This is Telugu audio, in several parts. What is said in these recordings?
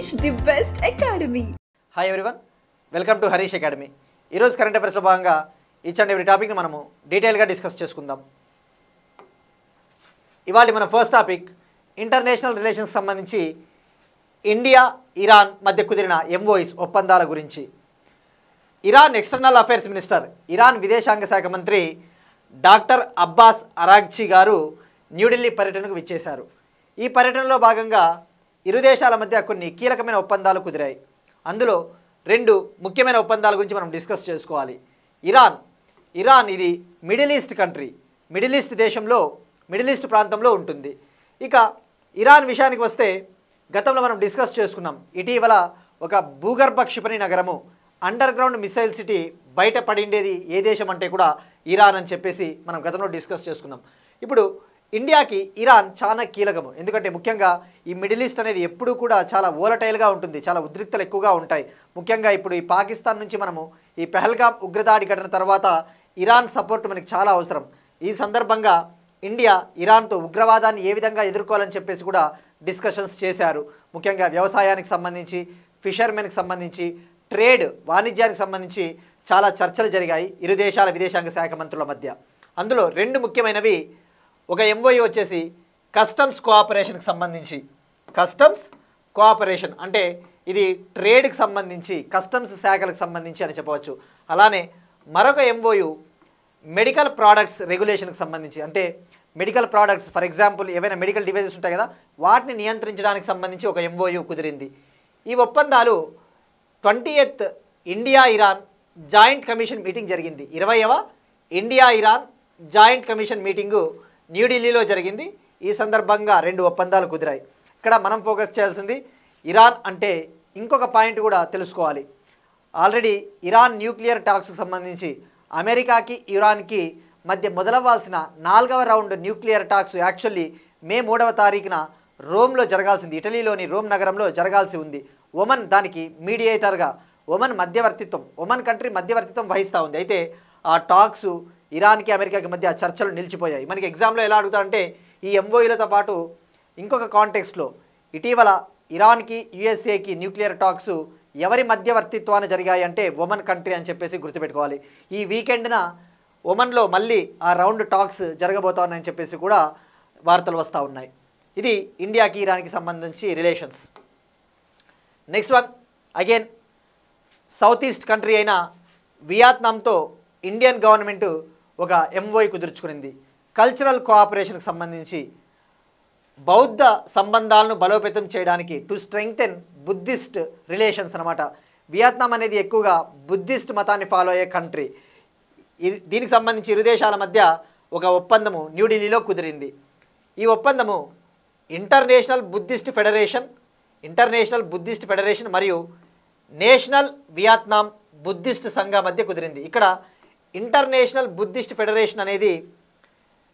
Harish, the best academy. Hi everyone, welcome to Harish academy. ఈరోజు కరెంట్ అఫైర్స్లో భాగంగా ఈచ్ అండ్ ఎవ్రీ టాపిక్ని మనము డీటెయిల్గా డిస్కస్ చేసుకుందాం. ఇవాళ మన ఫస్ట్ టాపిక్ ఇంటర్నేషనల్ రిలేషన్స్ సంబంధించి ఇండియా ఇరాన్ మధ్య కుదిరిన ఎంఓఈస్ ఒప్పందాల గురించి. Iran external affairs minister, Iran విదేశాంగ శాఖ మంత్రి డాక్టర్ అబ్బాస్ అరాగ్చి గారు న్యూఢిల్లీ పర్యటనకు విచ్చేశారు. ఈ పర్యటనలో భాగంగా ఇరు దేశాల మధ్య కొన్ని కీలకమైన ఒప్పందాలు కుదిరాయి. అందులో రెండు ముఖ్యమైన ఒప్పందాల గురించి మనం డిస్కస్ చేసుకోవాలి. ఇరాన్ ఇది middle east country, middle east ప్రాంతంలో ఉంటుంది. ఇక ఇరాన్ విషయానికి వస్తే గతంలో మనం డిస్కస్ చేసుకున్నాం. ఇటీవల ఒక భూగర్భ క్షిపణి నగరము, అండర్ గ్రౌండ్ మిసైల్ సిటీ బయటపడిండేది ఏ దేశం అంటే కూడా ఇరాన్ అని చెప్పేసి మనం గతంలో డిస్కస్ చేసుకున్నాం. ఇప్పుడు ఇండియాకి ఇరాన్ చాలా కీలకము. ఎందుకంటే ముఖ్యంగా ఈ మిడిల్ ఈస్ట్ అనేది ఎప్పుడూ కూడా చాలా వోలటైల్గా ఉంటుంది, చాలా ఉద్రిక్తలు ఎక్కువగా ఉంటాయి. ముఖ్యంగా ఇప్పుడు ఈ పాకిస్తాన్ నుంచి మనము ఈ పెహల్గామ్ ఉగ్రదాడి ఘటన తర్వాత ఇరాన్ సపోర్ట్ మనకి చాలా అవసరం. ఈ సందర్భంగా ఇండియా ఇరాన్తో ఉగ్రవాదాన్ని ఏ విధంగా ఎదుర్కోవాలని చెప్పేసి కూడా డిస్కషన్స్ చేశారు. ముఖ్యంగా వ్యవసాయానికి సంబంధించి, ఫిషర్మెన్కి సంబంధించి, ట్రేడ్ వాణిజ్యానికి సంబంధించి చాలా చర్చలు జరిగాయి ఇరు దేశాల విదేశాంగ శాఖ మంత్రుల మధ్య. అందులో రెండు ముఖ్యమైనవి, ఒక ఎంఓయూ వచ్చేసి కస్టమ్స్ కోఆపరేషన్కి సంబంధించి, కస్టమ్స్ కోఆపరేషన్ అంటే ఇది ట్రేడ్కి సంబంధించి, కస్టమ్స్ శాఖలకు సంబంధించి అని చెప్పవచ్చు. అలానే మరొక ఎంఓయూ మెడికల్ ప్రోడక్ట్స్ రెగ్యులేషన్కి సంబంధించి, అంటే మెడికల్ ప్రోడక్ట్స్ ఫర్ ఎగ్జాంపుల్ ఏవైనా మెడికల్ డివైజెస్ ఉంటాయి కదా, వాటిని నియంత్రించడానికి సంబంధించి ఒక ఎంఓయూ కుదిరింది. ఈ ఒప్పందాలు 20th India Iran joint commission meeting జరిగింది. 20వ India Iran joint commission meeting న్యూఢిల్లీలో జరిగింది. ఈ సందర్భంగా రెండు ఒప్పందాలు కుదిరాయి. ఇక్కడ మనం ఫోకస్ చేయాల్సింది ఇరాన్ అంటే ఇంకొక పాయింట్ కూడా తెలుసుకోవాలి. ఆల్రెడీ ఇరాన్ న్యూక్లియర్ టాక్స్కి సంబంధించి అమెరికాకి ఇరాన్కి మధ్య మొదలవ్వాల్సిన 4వ రౌండ్ న్యూక్లియర్ టాక్స్ యాక్చువల్లీ మే 3వ తారీఖున రోమ్లో జరగాల్సింది, ఇటలీలోని రోమ్ నగరంలో జరగాల్సి ఉంది. ఒమన్ దానికి మీడియేటర్గా, ఒమన్ కంట్రీ మధ్యవర్తిత్వం వహిస్తూ ఉంది. అయితే ఆ టాక్స్ ఇరాన్కి అమెరికాకి మధ్య చర్చలు నిలిచిపోయాయి. మనకి ఎగ్జామ్లో ఎలా అడుగుతారంటే ఈ ఎంఓయూలతో పాటు ఇంకొక కాంటెక్స్ట్లో ఇటీవల ఇరాన్కి యుఎస్ఏకి న్యూక్లియర్ టాక్స్ ఎవరి మధ్యవర్తిత్వాన్ని జరిగాయి అంటే ఒమన్ కంట్రీ అని చెప్పేసి గుర్తుపెట్టుకోవాలి. ఈ వీకెండ్న ఒమన్లో మళ్ళీ ఆ రౌండ్ టాక్స్ జరగబోతున్నాయని చెప్పేసి కూడా వార్తలు వస్తూ ఉన్నాయి. ఇది ఇండియాకి ఇరాన్కి సంబంధించి relations. Next one, again south east country అయిన వియత్నాంతో ఇండియన్ గవర్నమెంట్ ఒక ఎంఓయూ కుదుర్చుకునింది. కల్చరల్ కోఆపరేషన్కి సంబంధించి బౌద్ధ సంబంధాలను బలోపేతం చేయడానికి, టు స్ట్రెంగ్థెన్ బుద్ధిస్ట్ రిలేషన్స్ అనమాట. వియత్నాం అనేది ఎక్కువగా బుద్ధిస్ట్ మతాన్ని ఫాలో అయ్యే కంట్రీ. దీనికి సంబంధించి ఇరు దేశాల మధ్య ఒక ఒప్పందము న్యూఢిల్లీలో కుదిరింది. ఈ ఒప్పందము ఇంటర్నేషనల్ బుద్ధిస్ట్ ఫెడరేషన్ మరియు నేషనల్ వియత్నాం బుద్ధిస్ట్ సంఘ మధ్య కుదిరింది. ఇక్కడ ఇంటర్నేషనల్ బుద్ధిస్ట్ ఫెడరేషన్ అనేది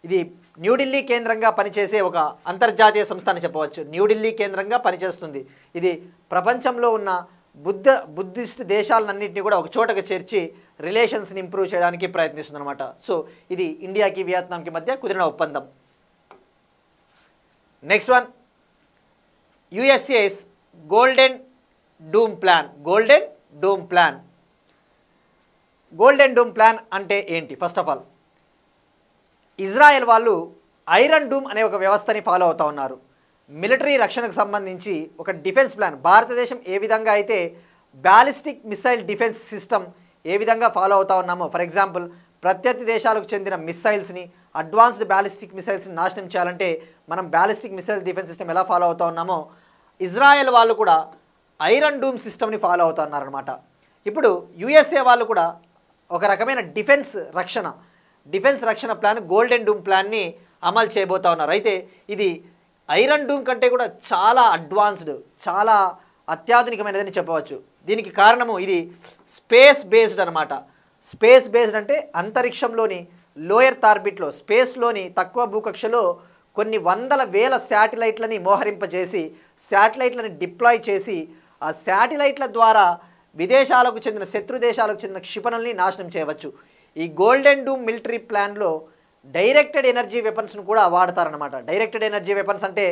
ఇది న్యూఢిల్లీ కేంద్రంగా పనిచేసే ఒక అంతర్జాతీయ సంస్థ అని చెప్పవచ్చు. న్యూఢిల్లీ కేంద్రంగా పనిచేస్తుంది. ఇది ప్రపంచంలో ఉన్న బుద్ధిస్ట్ దేశాలన్నింటినీ కూడా ఒక చోటకు చేర్చి రిలేషన్స్ని ఇంప్రూవ్ చేయడానికి ప్రయత్నిస్తుంది అనమాట. సో ఇది ఇండియాకి వియత్నాంకి మధ్య కుదిరిన ఒప్పందం. Next one, యుఎస్ఏస్ golden dome plan అంటే ఏంటి? ఫస్ట్ ఆఫ్ ఆల్, ఇజ్రాయెల్ వాళ్ళు ఐరన్ డూమ్ అనే ఒక వ్యవస్థని ఫాలో అవుతూ ఉన్నారు. మిలిటరీ రక్షణకు సంబంధించి ఒక డిఫెన్స్ ప్లాన్. భారతదేశం ఏ విధంగా అయితే బ్యాలిస్టిక్ మిసైల్ డిఫెన్స్ సిస్టమ్ ఏ విధంగా ఫాలో అవుతూ ఉన్నామో, ఫర్ ఎగ్జాంపుల్ ప్రత్యర్థి దేశాలకు చెందిన మిసైల్స్ని, అడ్వాన్స్డ్ బ్యాలిస్టిక్ మిసైల్స్ని నాశనం చేయాలంటే మనం బ్యాలిస్టిక్ మిసైల్స్ డిఫెన్స్ సిస్టమ్ ఎలా ఫాలో అవుతూ ఉన్నామో, ఇజ్రాయెల్ వాళ్ళు కూడా ఐరన్ డూమ్ సిస్టమ్ని ఫాలో అవుతూ ఉన్నారనమాట. ఇప్పుడు యుఎస్ఏ వాళ్ళు కూడా ఒక రకమైన డిఫెన్స్ రక్షణ ప్లాన్, గోల్డెన్ డూమ్ ప్లాన్ని అమలు చేయబోతూ ఉన్నారు. అయితే ఇది ఐరన్ డూమ్ కంటే కూడా చాలా అడ్వాన్స్డ్, చాలా అత్యాధునికమైనదని చెప్పవచ్చు. దీనికి కారణము ఇది స్పేస్ బేస్డ్ అనమాట. స్పేస్ బేస్డ్ అంటే అంతరిక్షంలోని లోయర్ ఆర్బిట్లో, స్పేస్లోని తక్కువ భూకక్షలో కొన్ని వందల వేల శాటిలైట్లని మోహరింపజేసి, శాటిలైట్లని డిప్లాయ్ చేసి, ఆ శాటిలైట్ల ద్వారా విదేశాలకు చెందిన, శత్రు దేశాలకు చెందిన క్షిపణుల్ని నాశనం చేయవచ్చు. ఈ గోల్డెన్ డూమ్ మిలిటరీ ప్లాన్లో డైరెక్టెడ్ ఎనర్జీ వెపన్స్ను కూడా వాడతారనమాట. డైరెక్టెడ్ ఎనర్జీ వెపన్స్ అంటే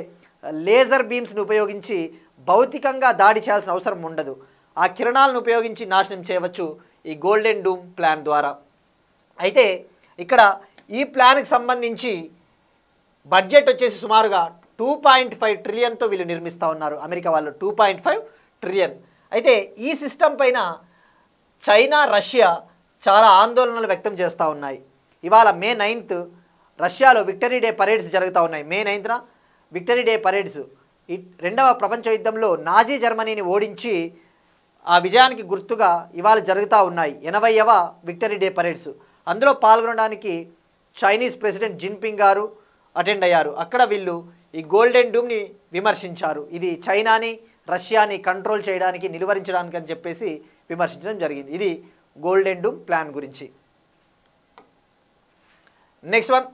లేజర్ బీమ్స్ని ఉపయోగించి భౌతికంగా దాడి చేయాల్సిన అవసరం ఉండదు. ఆ కిరణాలను ఉపయోగించి నాశనం చేయవచ్చు ఈ గోల్డెన్ డూమ్ ప్లాన్ ద్వారా. అయితే ఇక్కడ ఈ ప్లాన్కి సంబంధించి బడ్జెట్ వచ్చేసి సుమారుగా 2.5 ట్రిలియన్తో వీళ్ళు నిర్మిస్తూ ఉన్నారు అమెరికా వాళ్ళు, 2.5 ట్రిలియన్. అయితే ఈ సిస్టమ్ పైన చైనా, రష్యా చాలా ఆందోళనలు వ్యక్తం చేస్తూ ఉన్నాయి. ఇవాళ మే 9th రష్యాలో విక్టరీ డే పరేడ్స్ జరుగుతూ ఉన్నాయి. మే 9th విక్టరీ డే పరేడ్స్. ఈ రెండవ ప్రపంచ యుద్ధంలో నాజీ జర్మనీని ఓడించి ఆ విజయానికి గుర్తుగా ఇవాళ జరుగుతూ ఉన్నాయి 80వ విక్టరీ డే పరేడ్స్. అందులో పాల్గొనడానికి చైనీస్ ప్రెసిడెంట్ జిన్పింగ్ గారు అటెండ్ అయ్యారు. అక్కడ వీళ్ళు ఈ గోల్డెన్ డూమ్ని విమర్శించారు. ఇది చైనాని, రష్యాని కంట్రోల్ చేయడానికి, నిలువరించడానికి అని చెప్పేసి విమర్శించడం జరిగింది. ఇది గోల్డెన్ డూమ్ ప్లాన్ గురించి. నెక్స్ట్ వన్,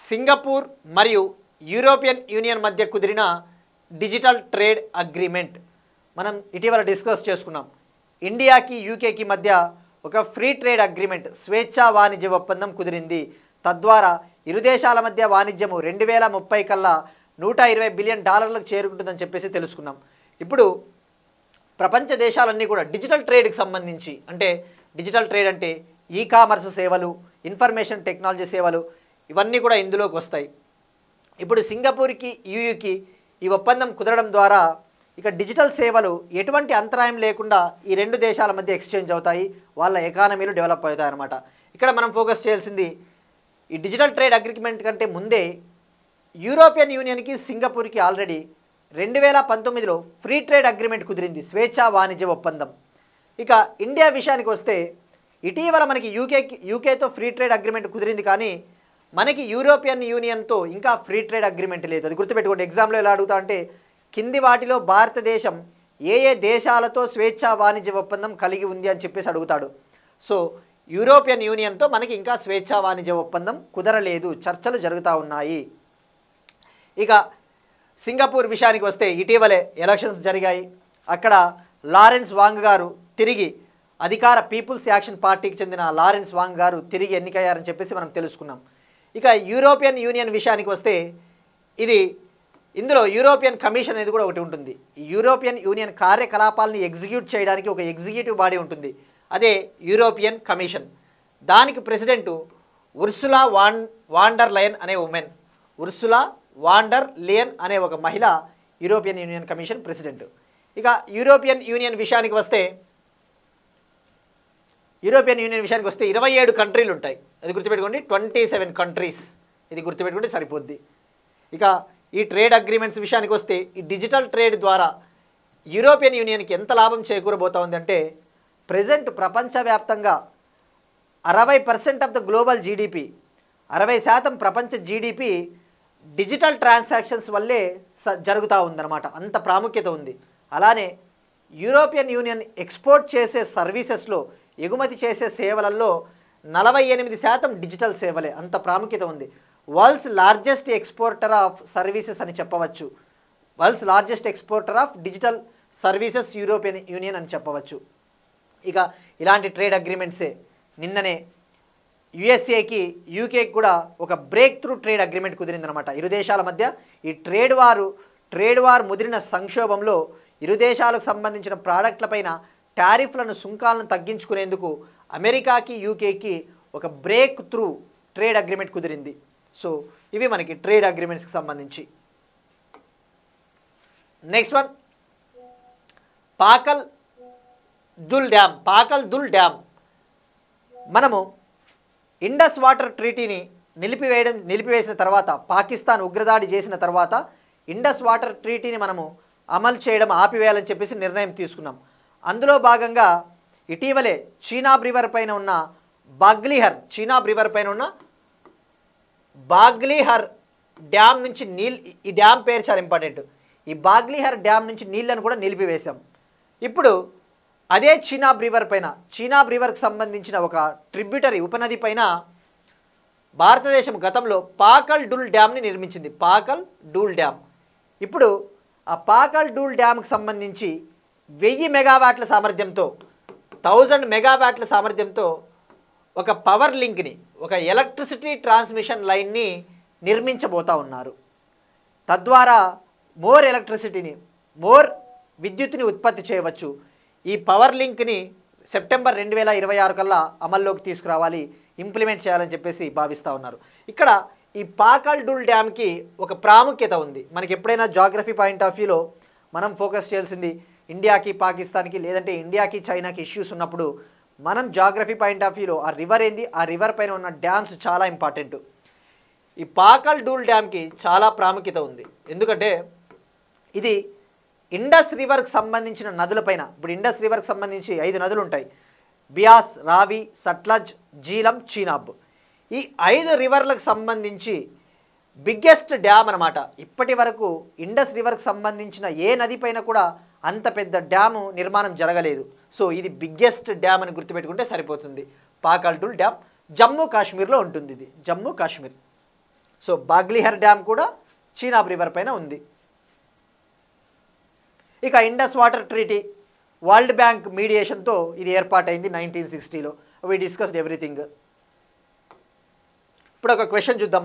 సింగపూర్ మరియు యూరోపియన్ యూనియన్ మధ్య కుదిరిన డిజిటల్ ట్రేడ్ అగ్రిమెంట్. మనం ఇటీవల డిస్కస్ చేసుకున్నాం. ఇండియాకి యూకేకి మధ్య ఒక ఫ్రీ ట్రేడ్ అగ్రిమెంట్, స్వేచ్ఛా వాణిజ్య ఒప్పందం కుదిరింది. తద్వారా ఇరు దేశాల మధ్య వాణిజ్యము 2030 కల్లా $120 బిలియన్ చేరుకుంటుందని చెప్పేసి తెలుసుకున్నాం. ఇప్పుడు ప్రపంచ దేశాలన్నీ కూడా డిజిటల్ ట్రేడ్కి సంబంధించి, అంటే డిజిటల్ ట్రేడ్ అంటే ఈ కామర్స్ సేవలు, ఇన్ఫర్మేషన్ టెక్నాలజీ సేవలు, ఇవన్నీ కూడా ఇందులోకి వస్తాయి. ఇప్పుడు సింగపూర్కి, యూయూకి ఈ ఒప్పందం కుదరడం ద్వారా ఇక డిజిటల్ సేవలు ఎటువంటి అంతరాయం లేకుండా ఈ రెండు దేశాల మధ్య ఎక్స్చేంజ్ అవుతాయి, వాళ్ళ ఎకానమీలు డెవలప్ అవుతాయి అన్నమాట. ఇక్కడ మనం ఫోకస్ చేయాల్సింది ఈ డిజిటల్ ట్రేడ్ అగ్రిమెంట్ కంటే ముందే యూరోపియన్ యూనియన్కి, సింగపూర్కి ఆల్రెడీ 2019లో ఫ్రీ ట్రేడ్ అగ్రిమెంట్ కుదిరింది, స్వేచ్ఛా వాణిజ్య ఒప్పందం. ఇక ఇండియా విషయానికి వస్తే ఇటీవల మనకి యూకేతో ఫ్రీ ట్రేడ్ అగ్రిమెంట్ కుదిరింది, కానీ మనకి యూరోపియన్ యూనియన్తో ఇంకా ఫ్రీ ట్రేడ్ అగ్రిమెంట్ లేదు. అది గుర్తుపెట్టుకోండి. ఎగ్జామ్లో ఎలా అడుగుతా అంటే కింది వాటిలో భారతదేశం ఏ ఏ దేశాలతో స్వేచ్ఛా వాణిజ్య ఒప్పందం కలిగి ఉంది అని చెప్పేసి అడుగుతాడు. సో యూరోపియన్ యూనియన్తో మనకి ఇంకా స్వేచ్ఛా వాణిజ్య ఒప్పందం కుదరలేదు, చర్చలు జరుగుతూ ఉన్నాయి. ఇక సింగపూర్ విషయానికి వస్తే ఇటీవలే ఎలక్షన్స్ జరిగాయి. అక్కడ లారెన్స్ వాంగ్ గారు తిరిగి అధికార పీపుల్స్ యాక్షన్ పార్టీకి చెందిన లారెన్స్ వాంగ్ గారు తిరిగి ఎన్నికయ్యారని చెప్పేసి మనం తెలుసుకున్నాం. ఇక యూరోపియన్ యూనియన్ విషయానికి వస్తే ఇందులో యూరోపియన్ కమిషన్ అనేది కూడా ఒకటి ఉంటుంది. యూరోపియన్ యూనియన్ కార్యకలాపాలను ఎగ్జిక్యూట్ చేయడానికి ఒక ఎగ్జిక్యూటివ్ బాడీ ఉంటుంది, అదే యూరోపియన్ కమిషన్. దానికి ప్రెసిడెంటు ఉర్సులా వాండర్ లయన్ అనే ఉమెన్, ఉర్సులా వాండర్ లేయన్ అనే ఒక మహిళ యూరోపియన్ యూనియన్ కమిషన్ ప్రెసిడెంట్. ఇక యూరోపియన్ యూనియన్ విషయానికి వస్తే 27 కంట్రీలు ఉంటాయి. అది గుర్తుపెట్టుకోండి, 27 కంట్రీస్, ఇది గుర్తుపెట్టుకుంటే సరిపోద్ది. ఇక ఈ ట్రేడ్ అగ్రిమెంట్స్ విషయానికి వస్తే ఈ డిజిటల్ ట్రేడ్ ద్వారా యూరోపియన్ యూనియన్కి ఎంత లాభం చేకూరబోతా ఉందంటే, ప్రజెంట్ ప్రపంచవ్యాప్తంగా 60% ఆఫ్ ద గ్లోబల్ జీడిపి, 60% ప్రపంచ జీడిపి డిజిటల్ ట్రాన్సాక్షన్స్ వల్లే జరుగుతూ ఉందన్నమాట. అంత ప్రాముఖ్యత ఉంది. అలానే యూరోపియన్ యూనియన్ ఎక్స్పోర్ట్ చేసే సర్వీసెస్లో, ఎగుమతి చేసే సేవలలో 48% డిజిటల్ సేవలే, అంత ప్రాముఖ్యత ఉంది. World's largest exporter of services అని చెప్పవచ్చు. World's largest exporter of digital services European union అని చెప్పవచ్చు. ఇక ఇలాంటి ట్రేడ్ అగ్రిమెంట్సే నిన్ననే యుఎస్ఏకి, యూకేకి కూడా ఒక బ్రేక్ త్రూ ట్రేడ్ అగ్రిమెంట్ కుదిరిందనమాట ఇరు దేశాల మధ్య. ఈ ట్రేడ్ వార్ ముదిరిన సంక్షోభంలో ఇరు దేశాలకు సంబంధించిన ప్రాడక్ట్లపైన టారిఫ్లను, సుంకాలను తగ్గించుకునేందుకు అమెరికాకి, యూకేకి ఒక బ్రేక్ త్రూ ట్రేడ్ అగ్రిమెంట్ కుదిరింది. సో ఇవి మనకి ట్రేడ్ అగ్రిమెంట్స్కి సంబంధించి. Next one, పాకల్ దుల్ dam. మనము ఇండస్ వాటర్ ట్రీటీని నిలిపివేసిన తర్వాత, పాకిస్తాన్ ఉగ్రదాడి చేసిన తర్వాత ఇండస్ వాటర్ ట్రీటీని మనము అమలు చేయడం ఆపివేయాలని చెప్పేసి నిర్ణయం తీసుకున్నాం. అందులో భాగంగా ఇటీవలే చీనాబ్ రివర్ పైన ఉన్న బాగ్లీహర్ డ్యామ్ నుంచి ఈ డ్యామ్ పేరు చాలా ఇంపార్టెంట్. ఈ బాగ్లీహర్ డ్యామ్ నుంచి నీళ్ళను కూడా నిలిపివేశాం. ఇప్పుడు అదే చీనాబ్ రివర్కి సంబంధించిన ఒక ట్రిబ్యూటరీ, ఉపనది పైన భారతదేశం గతంలో పాకల్ డూల్ డ్యామ్ని నిర్మించింది, పాకల్ డూల్ డ్యామ్. ఇప్పుడు ఆ పాకల్ డూల్ డ్యామ్కి సంబంధించి 1000 మెగావాట్ల సామర్థ్యంతో, 1000 మెగావాట్ల సామర్థ్యంతో ఒక పవర్ లింక్ని, ఒక ఎలక్ట్రిసిటీ ట్రాన్స్మిషన్ లైన్ని నిర్మించబోతా ఉన్నారు. తద్వారా మోర్ ఎలక్ట్రిసిటీని విద్యుత్తుని ఉత్పత్తి చేయవచ్చు. ఈ పవర్ లింక్ని సెప్టెంబర్ 2026 కల్లా అమల్లోకి తీసుకురావాలి, ఇంప్లిమెంట్ చేయాలని చెప్పేసి భావిస్తూ ఉన్నారు. ఇక్కడ ఈ పాకల్ డూల్ డ్యామ్కి ఒక ప్రాముఖ్యత ఉంది. మనకి ఎప్పుడైనా జాగ్రఫీ పాయింట్ ఆఫ్ వ్యూలో మనం ఫోకస్ చేయాల్సింది ఇండియాకి పాకిస్తాన్కి, లేదంటే ఇండియాకి చైనాకి ఇష్యూస్ ఉన్నప్పుడు మనం జాగ్రఫీ పాయింట్ ఆఫ్ వ్యూలో ఆ రివర్ ఏంది, ఆ రివర్ పైన ఉన్న డ్యామ్స్ చాలా ఇంపార్టెంట్. ఈ పాకల్ డూల్ డ్యామ్కి చాలా ప్రాముఖ్యత ఉంది. ఎందుకంటే ఇది ఇండస్ రివర్కి సంబంధించిన నదులపైన, ఇప్పుడు ఇండస్ రివర్కి సంబంధించి 5 నదులు ఉంటాయి: బియాస్, రావి, సట్లజ్, జీలం, చీనాబ్. ఈ 5 రివర్లకు సంబంధించి బిగ్గెస్ట్ డ్యామ్ అనమాట. ఇప్పటి వరకు ఇండస్ రివర్కి సంబంధించిన ఏ నది పైన కూడా అంత పెద్ద డ్యాము నిర్మాణం జరగలేదు. సో ఇది బిగ్గెస్ట్ డ్యామ్ అని గుర్తుపెట్టుకుంటే సరిపోతుంది. పాకల్ డూల్ డ్యామ్ జమ్మూ కాశ్మీర్లో ఉంటుంది. ఇది జమ్మూ కాశ్మీర్. సో బాగ్లిహర్ డ్యామ్ కూడా చీనాబ్ రివర్ పైన ఉంది. ఇక Indus water treaty world bank మీడియేషన్తో ఇది ఏర్పాటైంది 1960లో. We discussed everything. ఇప్పుడు ఒక క్వశ్చన్ చూద్దాం.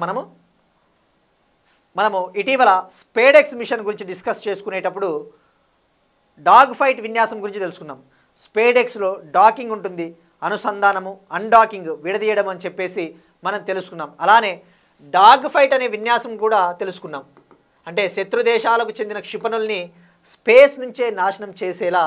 మనము ఇటీవల స్పేడెక్స్ మిషన్ గురించి డిస్కస్ చేసుకునేటప్పుడు డాగ్ ఫైట్ విన్యాసం గురించి తెలుసుకున్నాం. స్పేడెక్స్లో డాకింగ్ ఉంటుంది, అనుసంధానము, అన్డాకింగ్, విడదీయడం అని చెప్పేసి మనం తెలుసుకున్నాం. అలానే డాగ్ ఫైట్ అనే విన్యాసం కూడా తెలుసుకున్నాం. అంటే శత్రు దేశాలకు చెందిన క్షిపణుల్ని స్పేస్ నుంచే నాశనం చేసేలా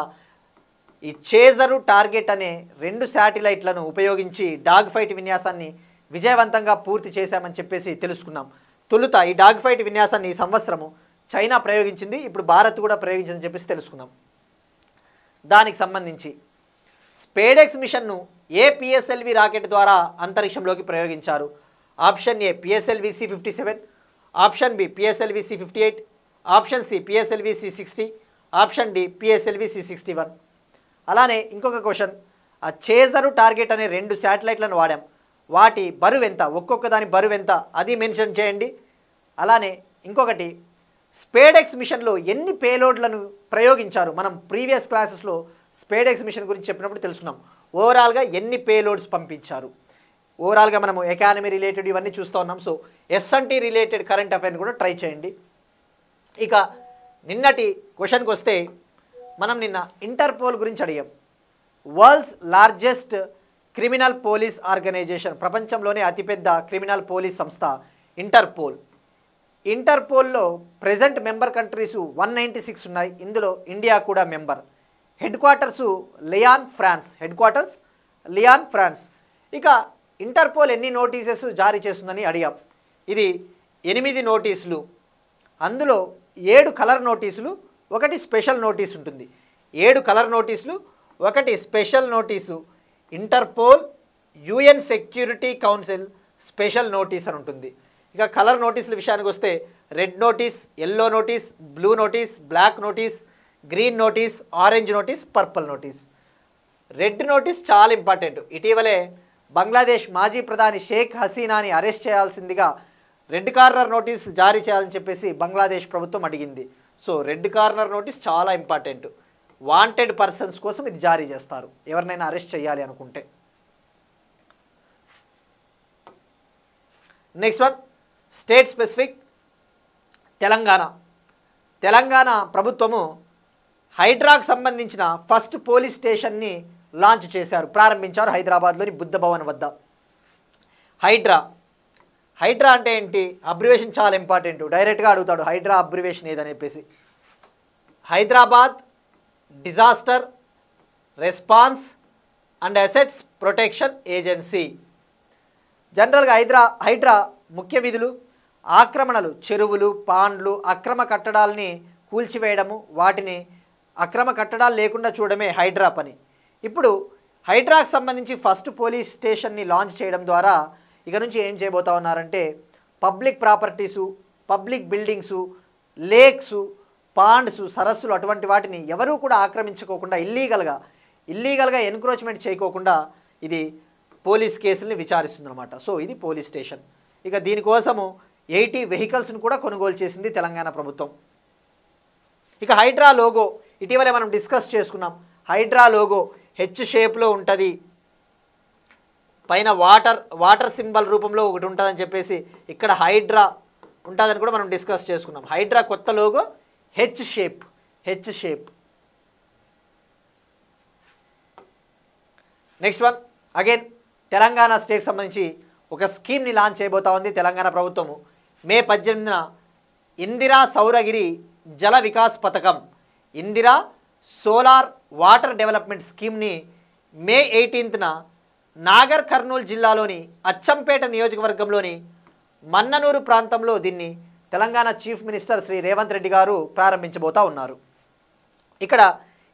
ఈ చేజరు, టార్గెట్ అనే 2 శాటిలైట్లను ఉపయోగించి డాగ్ ఫైట్ విన్యాసాన్ని విజయవంతంగా పూర్తి చేశామని చెప్పేసి తెలుసుకున్నాం. తొలుత ఈ డాగ్ ఫైట్ విన్యాసాన్ని ఈ సంవత్సరము చైనా ప్రయోగించింది, ఇప్పుడు భారత్ కూడా ప్రయోగించిందని చెప్పేసి తెలుసుకున్నాం. దానికి సంబంధించి స్పేడెక్స్ మిషన్ను ఏ పిఎస్ఎల్వి రాకెట్ ద్వారా అంతరిక్షంలోకి ప్రయోగించారు? Option A PSLV C-57, option B PSLV C-58, option C PSLV C-60, option D PSLV C-61. అలానే ఇంకొక క్వశ్చన్, ఆ చేజరు, టార్గెట్ అనే 2 శాటిలైట్లను వాడాం. వాటి బరువు ఎంత, ఒక్కొక్క దాని బరువు ఎంత, అది మెన్షన్ చేయండి. అలానే ఇంకొకటి, స్పేడెక్స్ మిషన్లో ఎన్ని పేలోడ్లను ప్రయోగించారు? మనం ప్రీవియస్ క్లాసెస్లో స్పేడెక్స్ మిషన్ గురించి చెప్పినప్పుడు తెలుసుకున్నాం. ఓవరాల్గా ఎన్ని పేలోడ్స్ పంపించారు? ఓవరాల్గా మనము ఎకానమీ రిలేటెడ్ ఇవన్నీ చూస్తూ ఉన్నాం. సో S&T రిలేటెడ్ కరెంట్ అఫైర్ని కూడా ట్రై చేయండి. ఇక నిన్నటి క్వశ్చన్కి వస్తే మనం నిన్న ఇంటర్పోల్ గురించి అడిగాం. World's largest criminal police organisation, ప్రపంచంలోనే అతిపెద్ద క్రిమినల్ పోలీస్ సంస్థ ఇంటర్పోల్. ఇంటర్పోల్లో ప్రెజెంట్ మెంబర్ కంట్రీసు 196 ఉన్నాయి. ఇందులో ఇండియా కూడా member. Headquarters Lyon, France. ఇక ఇంటర్పోల్ ఎన్ని నోటీసెస్ జారీ చేస్తుందని అడిగాం. ఇది 8 నోటీసులు, అందులో 7 కలర్ నోటీసులు, 1 స్పెషల్ నోటీస్ ఉంటుంది. 7 కలర్ నోటీసులు, 1 special notice. Interpol UN security council special notice అని ఉంటుంది. ఇక కలర్ నోటీసుల విషయానికి వస్తే red notice, yellow notice, blue notice, black notice, green notice, orange notice, purple notice. Red notice చాలా ఇంపార్టెంట్. ఇటీవలే బంగ్లాదేశ్ మాజీ ప్రధాని షేక్ హసీనాని అరెస్ట్ చేయాల్సిందిగా రెడ్ కార్నర్ నోటీస్ జారీ చేయాలని చెప్పేసి బంగ్లాదేశ్ ప్రభుత్వం అడిగింది. సో రెడ్ కార్నర్ నోటీస్ చాలా ఇంపార్టెంట్. వాంటెడ్ పర్సన్స్ కోసం ఇది జారీ చేస్తారు, ఎవరినైనా అరెస్ట్ చేయాలి అనుకుంటే. Next one, state specific. Telangana ప్రభుత్వము హైడ్రాకు సంబంధించిన ఫస్ట్ పోలీస్ స్టేషన్ని లాంచ్ చేశారు, ప్రారంభించారు హైదరాబాద్లోని బుద్ధ భవన్ వద్ద. హైడ్రా అంటే ఏంటి? అబ్రివేషన్ చాలా ఇంపార్టెంట్. డైరెక్ట్గా అడుగుతాడు హైడ్రా అబ్రివేషన్ ఏదని చెప్పేసి. Hyderabad disaster response and assets protection agency. జనరల్గా హైడ్రా ముఖ్య విధులు ఆక్రమణలు, చెరువులు, పాండ్లు, అక్రమ కట్టడాలని కూల్చివేయడము, వాటిని అక్రమ కట్టడాలు లేకుండా చూడడమే హైడ్రా పని. ఇప్పుడు హైడ్రాకు సంబంధించి ఫస్ట్ పోలీస్ స్టేషన్ని లాంచ్ చేయడం ద్వారా ఇక నుంచి ఏం చేయబోతా ఉన్నారంటే public properties, public buildings, lakes, ponds, సరస్సులు అటువంటి వాటిని ఎవరూ కూడా ఆక్రమించుకోకుండా ఇల్లీగల్గా ఎన్క్రోచ్మెంట్ చేయకోకుండా ఇది పోలీస్ కేసుల్ని విచారిస్తుందన్నమాట. సో ఇది పోలీస్ స్టేషన్. ఇక దీనికోసము 80 వెహికల్స్ను కూడా కొనుగోలు చేసింది తెలంగాణ ప్రభుత్వం. ఇక హైడ్రా లోగో ఇటీవలే మనం డిస్కస్ చేసుకున్నాం. హైడ్రా లోగో హెచ్ షేప్లో ఉంటుంది, పైన వాటర్ సింబల్ రూపంలో ఒకటి ఉంటుందని చెప్పేసి ఇక్కడ హైడ్రా ఉంటుందని కూడా మనం డిస్కస్ చేసుకున్నాం. హైడ్రా కొత్త logo H shape. Next one again Telangana state సంబంధించి ఒక స్కీమ్ని లాంచ్ చేయబోతా ఉంది తెలంగాణ ప్రభుత్వము. మే 18న ఇందిరా సౌరగిరి జల వికాస్ పథకం, ఇందిరా సోలార్ వాటర్ డెవలప్మెంట్ స్కీమ్ని మే 18న నాగర్ కర్నూలు జిల్లాలోని అచ్చంపేట నియోజకవర్గంలోని మన్ననూరు ప్రాంతంలో దీన్ని తెలంగాణ చీఫ్ మినిస్టర్ శ్రీ రేవంత్ రెడ్డి గారు ప్రారంభించబోతా ఉన్నారు. ఇక్కడ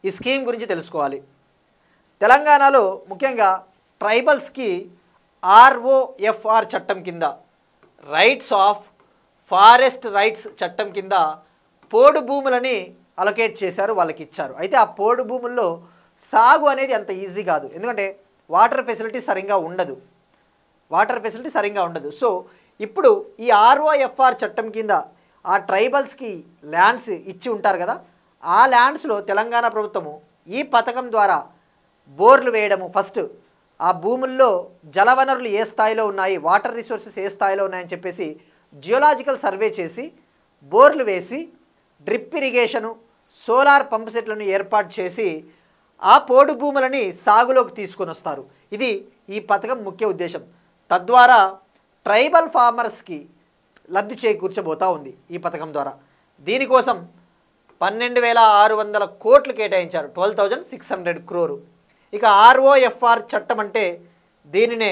ఈ స్కీమ్ గురించి తెలుసుకోవాలి. తెలంగాణలో ముఖ్యంగా ట్రైబల్స్కి ROFR చట్టం కింద, రైట్స్ ఆఫ్ ఫారెస్ట్ రైట్స్ చట్టం కింద పోడు భూములని అలొకేట్ చేశారు, వాళ్ళకి ఇచ్చారు. అయితే ఆ పోడు భూముల్లో సాగు అనేది అంత ఈజీ కాదు, ఎందుకంటే వాటర్ ఫెసిలిటీ సరిగ్గా ఉండదు. సో ఇప్పుడు ఈ ROFR చట్టం కింద ఆ ట్రైబల్స్కి ల్యాండ్స్ ఇచ్చి ఉంటారు కదా, ఆ ల్యాండ్స్లో తెలంగాణ ప్రభుత్వము ఈ పథకం ద్వారా బోర్లు వేయడము, ఫస్ట్ ఆ భూముల్లో జలవనరులు ఏ స్థాయిలో ఉన్నాయి, వాటర్ రిసోర్సెస్ ఏ స్థాయిలో ఉన్నాయని చెప్పేసి జియోలాజికల్ సర్వే చేసి బోర్లు వేసి డ్రిప్ ఇరిగేషను, సోలార్ పంప్ సెట్లను ఏర్పాటు చేసి ఆ పోడు భూములని సాగులోకి తీసుకొని వస్తారు. ఇది ఈ పథకం ముఖ్య ఉద్దేశం. తద్వారా ట్రైబల్ ఫార్మర్స్కి లబ్ధి చేకూర్చబోతూ ఉంది ఈ పథకం ద్వారా. దీనికోసం 12,600 కోట్లు కేటాయించారు, 12,600 crore. ఇక ROFR చట్టం అంటే దీనినే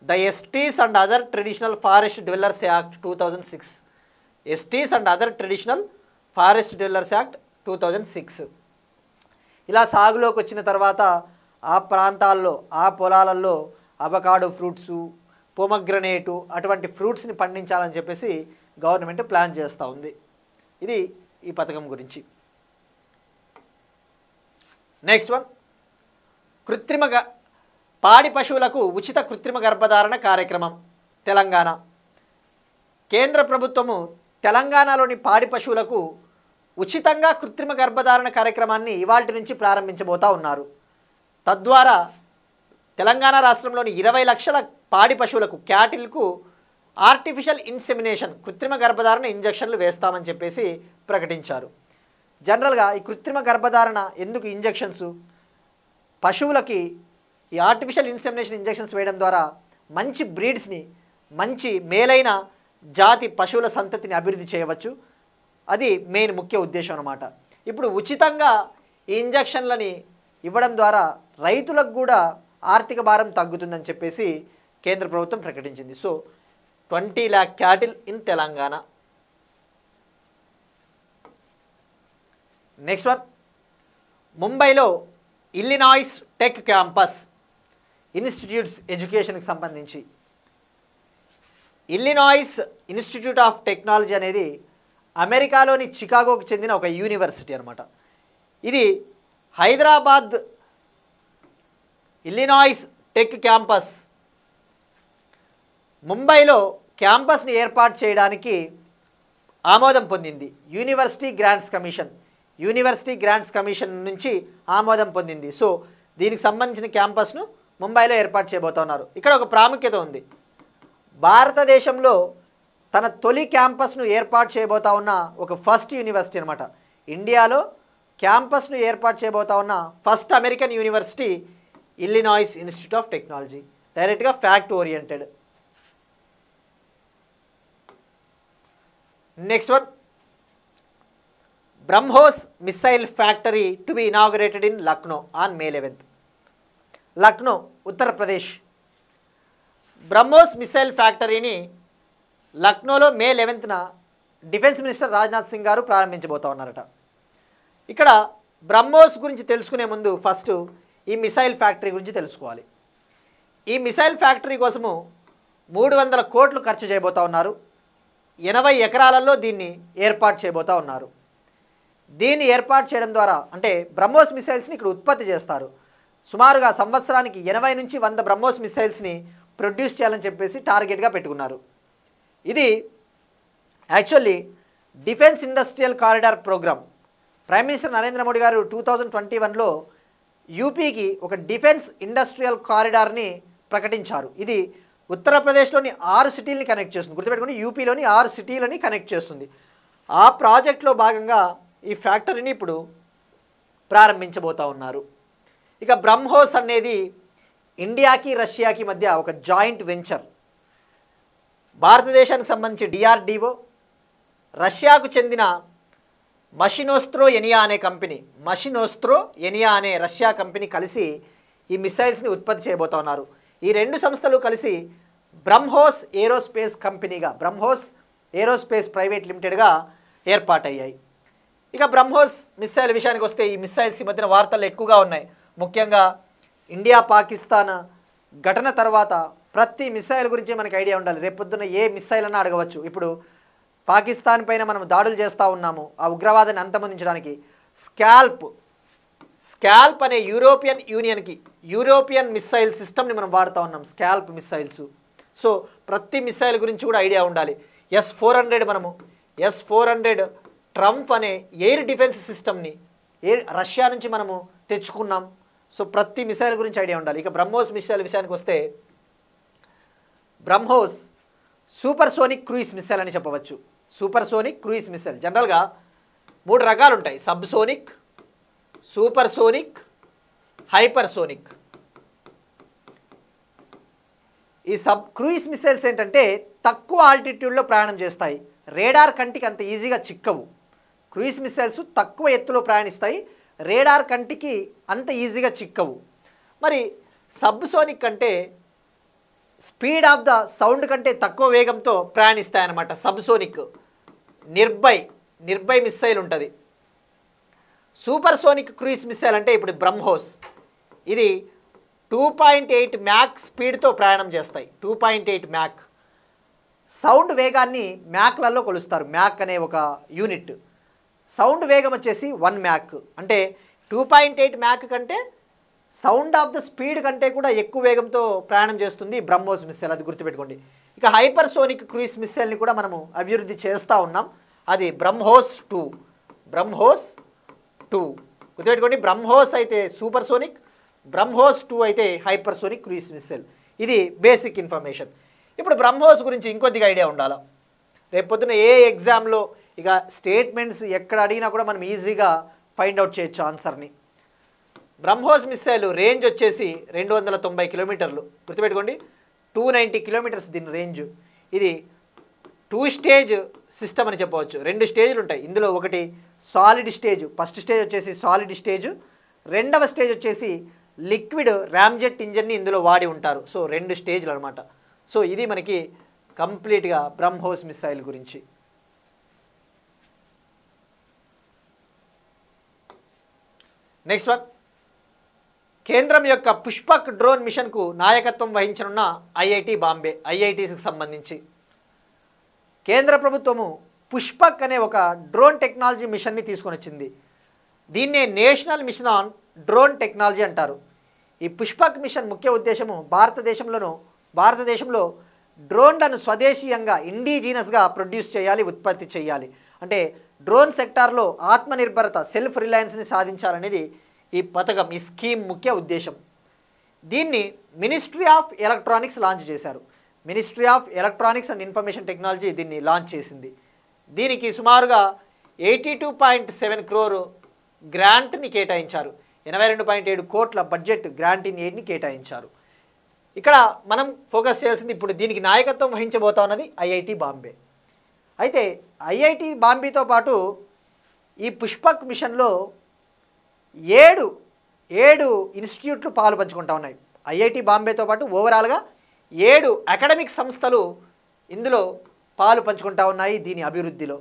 the ఎస్టీస్ and other traditional forest dwellers act 2006, ఎస్టీస్ and other traditional forest dwellers act 2006. ఇలా సాగులోకి వచ్చిన తర్వాత ఆ ప్రాంతాల్లో, ఆ పొలాలలో అవకాడో ఫ్రూట్సు, పొమగ్రనేటు అటువంటి ఫ్రూట్స్ని పండించాలని చెప్పేసి గవర్నమెంట్ ప్లాన్ చేస్తూ ఉంది. ఇది ఈ పథకం గురించి. నెక్స్ట్ వన్, పాడి పశువులకు ఉచిత కృత్రిమ గర్భధారణ కార్యక్రమం తెలంగాణ. కేంద్ర ప్రభుత్వము తెలంగాణలోని పాడి పశువులకు ఉచితంగా కృత్రిమ గర్భధారణ కార్యక్రమాన్ని ఇవాల్టి నుంచి ప్రారంభించబోతా ఉన్నారు. తద్వారా తెలంగాణ రాష్ట్రంలోని 20 లక్షల పాడి పశువులకు, క్యాటిల్కు ఆర్టిఫిషియల్ ఇన్సెమినేషన్, కృత్రిమ గర్భధారణ ఇంజక్షన్లు వేస్తామని చెప్పేసి ప్రకటించారు. జనరల్గా ఈ కృత్రిమ గర్భధారణ ఎందుకు ఇంజక్షన్స్, పశువులకి ఈ ఆర్టిఫిషియల్ ఇన్సెమినేషన్ ఇంజక్షన్స్ వేయడం ద్వారా మంచి బ్రీడ్స్ని, మంచి మేలైన జాతి పశువుల సంతతిని అభివృద్ధి చేయవచ్చు. అది మెయిన్ ముఖ్య ఉద్దేశం అన్నమాట. ఇప్పుడు ఉచితంగా ఈ ఇంజక్షన్లని ఇవ్వడం ద్వారా రైతులకు కూడా ఆర్థిక భారం తగ్గుతుందని చెప్పేసి కేంద్ర ప్రభుత్వం ప్రకటించింది. So 20 lakh cattle in Telangana. Next one, ముంబైలో ఇల్లినాయిస్ టెక్ క్యాంపస్ ఇన్స్టిట్యూట్స్ ఎడ్యుకేషన్కి సంబంధించి, ఇల్లినాయిస్ ఇన్స్టిట్యూట్ ఆఫ్ టెక్నాలజీ అనేది అమెరికాలోని చికాగోకి చెందిన ఒక యూనివర్సిటీ అనమాట. ఇది హైదరాబాద్ ఇల్లినాయిస్ టెక్ క్యాంపస్ ముంబైలో క్యాంపస్ని ఏర్పాటు చేయడానికి ఆమోదం పొందింది. యూనివర్సిటీ గ్రాంట్స్ కమిషన్ నుంచి ఆమోదం పొందింది. సో దీనికి సంబంధించిన క్యాంపస్ను ముంబైలో ఏర్పాటు చేయబోతున్నారు. ఇక్కడ ఒక ప్రాముఖ్యత ఉంది. భారతదేశంలో తన తొలి క్యాంపస్ను ఏర్పాటు చేయబోతా ఉన్న ఒక ఫస్ట్ యూనివర్సిటీ అనమాట. ఇండియాలో క్యాంపస్ను ఏర్పాటు చేయబోతా ఉన్న first American university Illinois institute of technology. డైరెక్ట్గా fact oriented. Next one, BrahMos missile factory to be inaugurated in Lucknow on May 11th. Lucknow, Uttar Pradesh. BrahMos missile ఫ్యాక్టరీని లక్నోలో May 11th defence minister Rajnath Singh గారు ప్రారంభించబోతా ఉన్నారట. ఇక్కడ బ్రహ్మోస్ గురించి తెలుసుకునే ముందు ఫస్ట్ ఈ మిసైల్ ఫ్యాక్టరీ గురించి తెలుసుకోవాలి. ఈ మిసైల్ ఫ్యాక్టరీ కోసము 300 కోట్లు ఖర్చు చేయబోతా ఉన్నారు. 80 ఎకరాలలో దీన్ని ఏర్పాటు చేయబోతా ఉన్నారు. దీన్ని ఏర్పాటు చేయడం ద్వారా అంటే బ్రహ్మోస్ మిసైల్స్ని ఇక్కడ ఉత్పత్తి చేస్తారు. సుమారుగా సంవత్సరానికి 80 నుంచి 100 బ్రహ్మోస్ మిసైల్స్ని ప్రొడ్యూస్ చేయాలని చెప్పేసి టార్గెట్గా పెట్టుకున్నారు. ఇది actually defence industrial corridor programme. Prime minister Narendra Modi garu 2021లో యూపీకి ఒక డిఫెన్స్ ఇండస్ట్రియల్ కారిడార్ని ప్రకటించారు. ఇది ఉత్తరప్రదేశ్లోని 6 సిటీలని కనెక్ట్ చేస్తుంది. గుర్తుపెట్టుకోండి, యూపీలోని 6 సిటీలని కనెక్ట్ చేస్తుంది. ఆ ప్రాజెక్ట్లో భాగంగా ఈ ఫ్యాక్టరీని ఇప్పుడు ప్రారంభించబోతా ఉన్నారు. ఇక బ్రహ్మోస్ అనేది ఇండియాకి రష్యాకి మధ్య ఒక జాయింట్ వెంచర్. భారతదేశానికి సంబంధించి డిఆర్డిఓ, రష్యాకు చెందిన మషినోస్త్రో ఎనియా అనే కంపెనీ, మషినోస్త్రో ఎనియా అనే రష్యా కంపెనీ కలిసి ఈ మిసైల్స్ని ఉత్పత్తి చేయబోతా ఉన్నారు. ఈ రెండు సంస్థలు కలిసి బ్రహ్మోస్ ఏరోస్పేస్ కంపెనీగా, బ్రహ్మోస్ ఏరోస్పేస్ ప్రైవేట్ లిమిటెడ్గా ఏర్పాటయ్యాయి. ఇక బ్రహ్మోస్ మిసైల్ విషయానికి వస్తే, ఈ మిసైల్స్ ఈ మధ్యన వార్తలు ఎక్కువగా ఉన్నాయి. ముఖ్యంగా ఇండియా పాకిస్తాన్ ఘటన తర్వాత ప్రతి మిసైల్ గురించి మనకి ఐడియా ఉండాలి. రేపొద్దున ఏ మిసైల్ అన్నా అడగవచ్చు. ఇప్పుడు పాకిస్తాన్ పైన మనం దాడులు చేస్తూ ఉన్నాము ఆ ఉగ్రవాదాన్ని అంతమొందించడానికి. స్కాల్ప్ అనే యూరోపియన్ మిసైల్ సిస్టమ్ని మనం వాడుతూ ఉన్నాం, స్కాల్ప్ మిసైల్స్. సో ప్రతి మిసైల్ గురించి కూడా ఐడియా ఉండాలి. S-400 ట్రంప్ అనే ఎయిర్ డిఫెన్స్ సిస్టమ్ని రష్యా నుంచి మనము తెచ్చుకున్నాం. సో ప్రతి మిసైల్ గురించి ఐడియా ఉండాలి. ఇక బ్రహ్మోస్ మిసైల్ విషయానికి వస్తే, BrahMos super sonic cruise missile అని చెప్పవచ్చు. సూపర్ సోనిక్ క్రూయిజ్ మిసైల్ జనరల్గా 3 రకాలు ఉంటాయి: sub sonic, super sonic, hyper sonic. ఈ క్రూయిజ్ మిసైల్స్ ఏంటంటే తక్కువ ఆల్టిట్యూడ్లో ప్రయాణం చేస్తాయి, రేడార్ కంటికి అంత ఈజీగా చిక్కవు. క్రూయిజ్ మిసైల్స్ తక్కువ ఎత్తులో ప్రయాణిస్తాయి, రేడార్ కంటికి అంత ఈజీగా చిక్కవు. మరి సబ్ సోనిక్ అంటే స్పీడ్ ఆఫ్ ద సౌండ్ కంటే తక్కువ వేగంతో ప్రయాణిస్తాయన్నమాట. సబ్ సోనిక్ నిర్భయ్ మిసైల్ ఉంటుంది. సూపర్ సోనిక్ క్రూయిజ్ మిసైల్ అంటే ఇప్పుడు బ్రహ్మోస్, ఇది 2.8 మ్యాక్ స్పీడ్తో ప్రయాణం చేస్తాయి. 2.8 మ్యాక్. సౌండ్ వేగాన్ని మ్యాక్లలో కొలుస్తారు. మ్యాక్ అనే ఒక యూనిట్. సౌండ్ వేగం వచ్చేసి 1 మ్యాక్. అంటే 2.8 మ్యాక్ కంటే సౌండ్ ఆఫ్ ద స్పీడ్ కంటే కూడా ఎక్కువ వేగంతో ప్రయాణం చేస్తుంది బ్రహ్మోస్ మిసైల్, అది గుర్తుపెట్టుకోండి. ఇక హైపర్ సోనిక్ క్రూయిజ్ మిసైల్ని కూడా మనము అభివృద్ధి చేస్తూ ఉన్నాం, అది బ్రహ్మోస్ 2. గుర్తుపెట్టుకోండి, బ్రహ్మోస్ అయితే సూపర్ సోనిక్, బ్రహ్మోస్ 2 అయితే హైపర్ సోనిక్ క్రూయిజ్ మిసైల్. ఇది బేసిక్ ఇన్ఫర్మేషన్. ఇప్పుడు బ్రహ్మోస్ గురించి ఇంకొద్దిగా ఐడియా ఉండాలా. రేపు పొద్దున ఏ ఎగ్జామ్లో ఇక స్టేట్మెంట్స్ ఎక్కడ అడిగినా కూడా మనం ఈజీగా ఫైండ్ అవుట్ చేయొచ్చు ఆన్సర్ని. బ్రహ్మోస్ మిసైల్ రేంజ్ వచ్చేసి 290 కిలోమీటర్లు. గుర్తుపెట్టుకోండి, 290 కిలోమీటర్స్ దీని రేంజ్. ఇది 2 స్టేజ్ సిస్టమ్ అని చెప్పవచ్చు. 2 స్టేజ్లు ఉంటాయి ఇందులో. ఒకటి సాలిడ్ స్టేజ్, ఫస్ట్ స్టేజ్ వచ్చేసి సాలిడ్ స్టేజ్, రెండవ స్టేజ్ వచ్చేసి లిక్విడ్ ర్యామ్జెట్ ఇంజన్ని ఇందులో వాడి ఉంటారు. సో 2 స్టేజ్లు అనమాట. సో ఇది మనకి కంప్లీట్గా బ్రహ్మోస్ మిసైల్ గురించి. నెక్స్ట్ వన్, కేంద్రం యొక్క పుష్పక్ డ్రోన్ మిషన్కు నాయకత్వం వహించనున్న ఐఐటి బాంబే, ఐఐటీస్కి సంబంధించి కేంద్ర ప్రభుత్వము పుష్పక్ అనే ఒక డ్రోన్ టెక్నాలజీ మిషన్ని తీసుకొని వచ్చింది. దీన్నే national mission on drone technology అంటారు. ఈ పుష్పక్ మిషన్ ముఖ్య ఉద్దేశము భారతదేశంలో డ్రోన్లను స్వదేశీయంగా ఇండిజీనస్గా ప్రొడ్యూస్ చేయాలి, ఉత్పత్తి చేయాలి. అంటే డ్రోన్ సెక్టార్లో ఆత్మనిర్భరత, సెల్ఫ్ రిలయన్స్ని సాధించాలనేది ఈ పథకం, ఈ స్కీమ్ ముఖ్య ఉద్దేశం. దీన్ని మినిస్ట్రీ ఆఫ్ ఎలక్ట్రానిక్స్ లాంచ్ చేశారు. Ministry of electronics and information technology దీన్ని లాంచ్ చేసింది. దీనికి సుమారుగా 82.7 crore గ్రాంట్ని కేటాయించారు. 82.7 కోట్ల బడ్జెట్ గ్రాంట్ ఇన్ ఎయిడ్ని కేటాయించారు. ఇక్కడ మనం ఫోకస్ చేయాల్సింది, ఇప్పుడు దీనికి నాయకత్వం వహించబోతా ఉన్నది ఐఐటి బాంబే. అయితే ఐఐటి బాంబేతో పాటు ఈ పుష్పక్ మిషన్లో 7 ఇన్స్టిట్యూట్లు పాలు పంచుకుంటా ఉన్నాయి. ఐఐటి బాంబేతో పాటు ఓవరాల్గా 7 అకాడమిక్ సంస్థలు ఇందులో పాలు పంచుకుంటా ఉన్నాయి దీని అభివృద్ధిలో.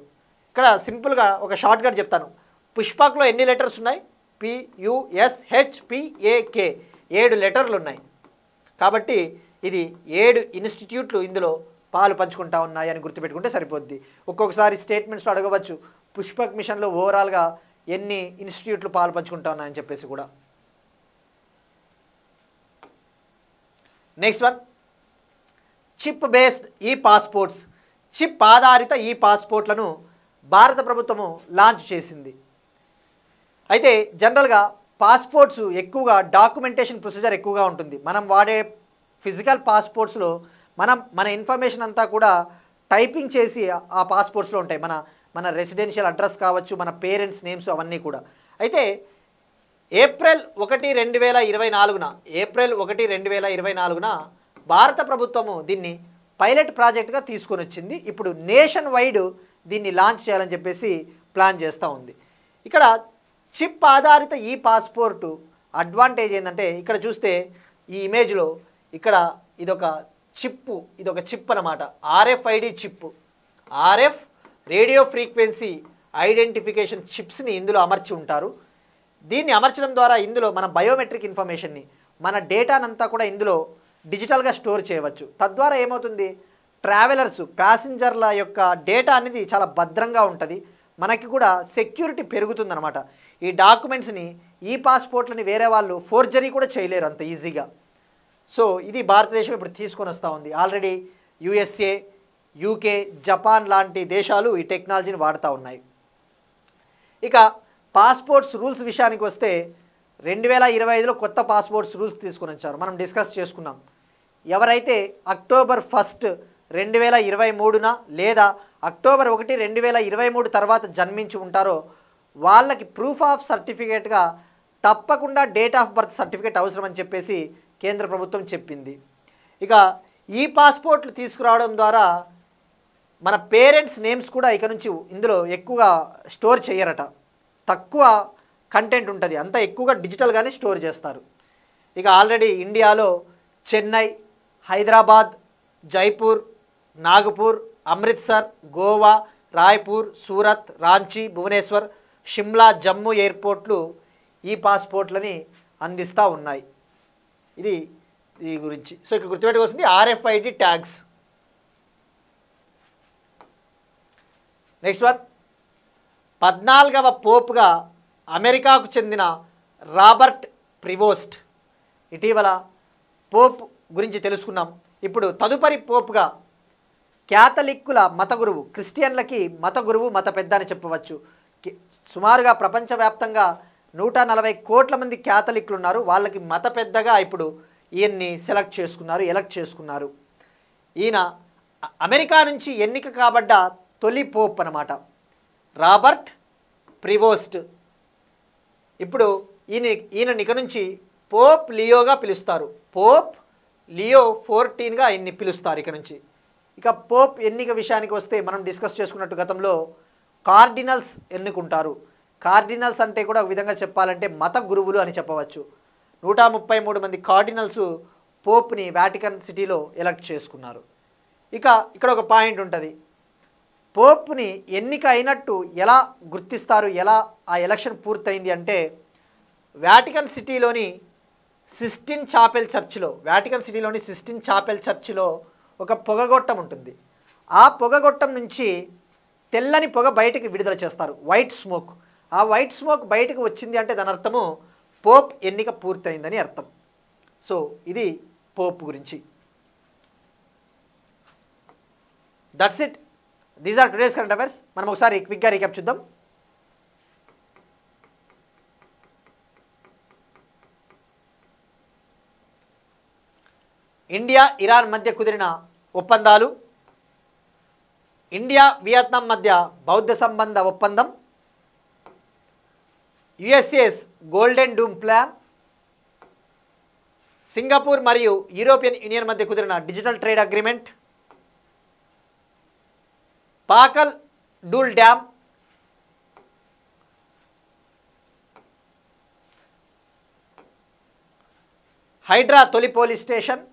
ఇక్కడ సింపుల్గా ఒక షార్ట్కట్ చెప్తాను. పుష్పక్లో ఎన్ని లెటర్స్ ఉన్నాయి? PUSHPAK, 7 లెటర్లు ఉన్నాయి. కాబట్టి ఇది 7 ఇన్స్టిట్యూట్లు ఇందులో పాలు పంచుకుంటా ఉన్నాయి అని గుర్తుపెట్టుకుంటే సరిపోద్ది. ఒక్కొక్కసారి స్టేట్మెంట్స్లో అడగవచ్చు, పుష్పక్ మిషన్లో ఓవరాల్గా ఎన్ని ఇన్స్టిట్యూట్లు పాలు పంచుకుంటా ఉన్నాయని చెప్పేసి కూడా. నెక్స్ట్ వన్, చిప్ బేస్డ్ ఈ పాస్పోర్ట్స్. చిప్ ఆధారిత ఈ పాస్పోర్ట్లను భారత ప్రభుత్వము లాంచ్ చేసింది. అయితే జనరల్గా పాస్పోర్ట్స్ ఎక్కువగా డాక్యుమెంటేషన్ ప్రొసీజర్ ఎక్కువగా ఉంటుంది. మనం వాడే ఫిజికల్ పాస్పోర్ట్స్లో మన ఇన్ఫర్మేషన్ అంతా కూడా టైపింగ్ చేసి ఆ పాస్పోర్ట్స్లో ఉంటాయి. మన రెసిడెన్షియల్ అడ్రస్ కావచ్చు, మన పేరెంట్స్ నేమ్స్ అవన్నీ కూడా. అయితే ఏప్రిల్ 1, 2024 ఏప్రిల్ 1, 2024 భారత ప్రభుత్వము దీన్ని పైలట్ ప్రాజెక్ట్గా తీసుకొని వచ్చింది. ఇప్పుడు నేషన్ వైడ్ దీన్ని లాంచ్ చేయాలని చెప్పేసి ప్లాన్ చేస్తూ ఉంది. ఇక్కడ చిప్ ఆధారిత ఈ పాస్పోర్టు అడ్వాంటేజ్ ఏంటంటే, ఇక్కడ చూస్తే ఈ ఇమేజ్లో ఇక్కడ ఇదొక చిప్ అన్నమాట. RFID chip, RF radio frequency identification చిప్స్ని ఇందులో అమర్చి ఉంటారు. దీన్ని అమర్చడం ద్వారా ఇందులో మన బయోమెట్రిక్ ఇన్ఫర్మేషన్ని, మన డేటానంతా కూడా ఇందులో డిజిటల్గా స్టోర్ చేయవచ్చు. తద్వారా ఏమవుతుంది, ట్రావెలర్స్ ప్యాసింజర్ల యొక్క డేటా అనేది చాలా భద్రంగా ఉంటుంది. మనకి కూడా సెక్యూరిటీ పెరుగుతుందన్నమాట. ఈ డాక్యుమెంట్స్ని, ఈ పాస్పోర్ట్లని వేరే వాళ్ళు ఫోర్జరీ కూడా చేయలేరు అంత ఈజీగా. సో ఇది భారతదేశం ఇప్పుడు తీసుకొని వస్తూ ఉంది. ఆల్రెడీ యుఎస్ఏ, యూకే, జపాన్ లాంటి దేశాలు ఈ టెక్నాలజీని వాడుతూ ఉన్నాయి. ఇక పాస్పోర్ట్స్ రూల్స్ విషయానికి వస్తే 2025లో కొత్త పాస్పోర్ట్స్ రూల్స్ తీసుకొని వచ్చారు. మనం డిస్కస్ చేసుకున్నాం. ఎవరైతే అక్టోబర్ 1, 2023 లేదా అక్టోబర్ 1, 2023 తర్వాత జన్మించి ఉంటారో వాళ్ళకి ప్రూఫ్ ఆఫ్ సర్టిఫికేట్గా తప్పకుండా డేట్ ఆఫ్ బర్త్ సర్టిఫికేట్ అవసరం అని చెప్పేసి కేంద్ర ప్రభుత్వం చెప్పింది. ఇక ఈ పాస్పోర్ట్లు తీసుకురావడం ద్వారా మన పేరెంట్స్ నేమ్స్ కూడా ఇక నుంచి ఇందులో ఎక్కువగా స్టోర్ చేయరట. తక్కువ కంటెంట్ ఉంటుంది, అంతా ఎక్కువగా డిజిటల్గానే స్టోర్ చేస్తారు. ఇక ఆల్రెడీ ఇండియాలో చెన్నై, హైదరాబాద్, జైపూర్, నాగపూర్, అమృత్సర్, గోవా, రాయ్పూర్, సూరత్, రాంచీ, భువనేశ్వర్, షిమ్లా, జమ్మూ ఎయిర్పోర్ట్లు ఈ పాస్పోర్ట్లని అందిస్తూ ఉన్నాయి. ఇది గురించి. సో ఇక్కడ గుర్తుపెట్టుకొస్తుంది ఆర్ఎఫ్ఐడి ట్యాగ్స్. నెక్స్ట్ వన్, 14వ పోప్గా అమెరికాకు చెందిన రాబర్ట్ ప్రివోస్ట్. ఇటీవల పోప్ గురించి తెలుసుకున్నాం. ఇప్పుడు తదుపరి పోప్గా క్యాథలిక్కుల మత గురువు, క్రిస్టియన్లకి మత గురువు, మత పెద్ద అని చెప్పవచ్చు. సుమారుగా ప్రపంచవ్యాప్తంగా 140 కోట్ల మంది క్యాథలిక్లు ఉన్నారు. వాళ్ళకి మత పెద్దగా ఇప్పుడు ఈయన్ని ఎలక్ట్ చేసుకున్నారు. ఈయన అమెరికా నుంచి ఎన్నిక కాబడ్డ తొలి పోప్ అన్నమాట, రాబర్ట్ ప్రివోస్ట్. ఇప్పుడు ఈయన ఇక నుంచి పోప్ లియోగా పిలుస్తారు. పోప్ లియో 14గా ఈయన్ని పిలుస్తారు ఇక నుంచి. ఇక పోప్ ఎన్నిక విషయానికి వస్తే మనం డిస్కస్ చేసుకున్నట్టు గతంలో కార్డినల్స్ ఎన్నుకుంటారు. కార్డినల్స్ అంటే కూడా ఒక విధంగా చెప్పాలంటే మత గురువులు అని చెప్పవచ్చు. 133 మంది కార్డినల్స్ పోప్ని వాటికన్ సిటీలో ఎలక్ట్ చేసుకున్నారు. ఇక ఇక్కడ ఒక పాయింట్ ఉంటుంది, పోప్ని ఎన్నిక అయినట్టు ఎలా గుర్తిస్తారు, ఎలా ఆ ఎలక్షన్ పూర్తయింది అంటే, వాటికన్ సిటీలోని సిస్టిన్ చాపెల్ చర్చిలో ఒక పొగగొట్టం ఉంటుంది. ఆ పొగగొట్టం నుంచి తెల్లని పొగ బయటికి విడుదల చేస్తారు, వైట్ స్మోక్. ఆ వైట్ స్మోక్ బయటకు వచ్చింది అంటే దాని అర్థము పోప్ ఎన్నిక పూర్తయిందని అర్థం. సో ఇది పోప్ గురించి. That's it. These are today's current affairs. మనం ఒకసారి క్విక్గా రీక్యాప్ చూద్దాం. ఇండియా ఇరాన్ మధ్య కుదిరిన ఒప్పందాలు, ఇండియా వియత్నాం మధ్య బౌద్ధ సంబంధ ఒప్పందం, USA's golden dome plan, Singapore మరియు యూరోపియన్ యూనియన్ మధ్య కుదిరిన digital trade agreement, Pakal Dul dam, HYDRAA తొలి పోలీస్ స్టేషన్,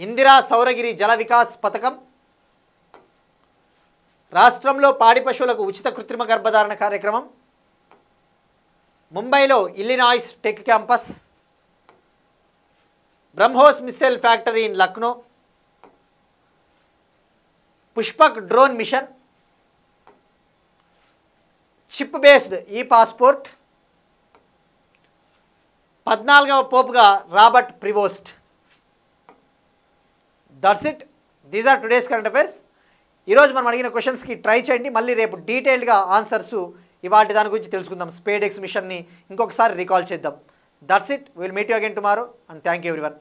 ఇందిరా సౌరగిరి జల వికాస్ పథకం, రాష్ట్రంలో పాడి పశువులకు ఉచిత కృత్రిమ గర్భధారణ కార్యక్రమం, ముంబైలో Illinois tech campus, BrahMos missile factory in Lucknow, Pushpak drone mission, chip based e passport, 14వ పోప్గా Robert Prevost. That's it. These are today's current affairs. ఈరోజు మనం అడిగిన క్వశ్చన్స్కి ట్రై చేయండి. మళ్ళీ రేపు డీటెయిల్డ్గా ఆన్సర్స్ ఇవాటి దాని గురించి తెలుసుకుందాం. స్పేడెక్స్ మిషన్ని ఇంకొకసారి రికాల్ చేద్దాం. That's it. Will meet you again tomorrow and thank you everyone.